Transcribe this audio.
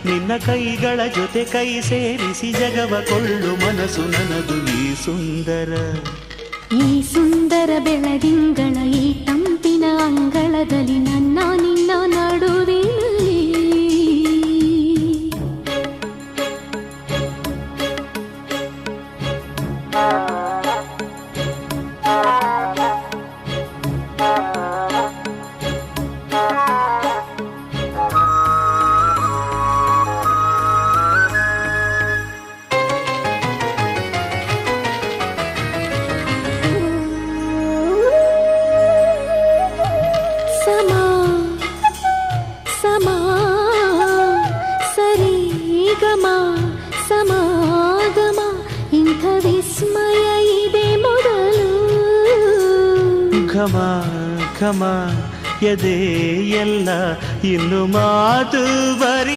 ನಿನ್ನ ಕೈಗಳ ಜೊತೆ ಕೈ ಸೇರಿಸಿ ಜಗವ ಕೊಳ್ಳು ಮನಸ್ಸು ನನ್ನದು ಈ ಸುಂದರ ಬೆಳದಿಂಗಳ ಈ ತಂಪಿನ ಅಂಗಳದಲ್ಲಿ ನನ್ನ ನಿನ್ನ ನಡುವೆ ಸಮಾಗಮ ಇಂಥ ವಿಸ್ಮಯ ಇದೆ ಮೊದಲು ಘಮ ಘಮ ಎದೆ ಎಲ್ಲ ಇನ್ನು ಮಾತು ಬರಿ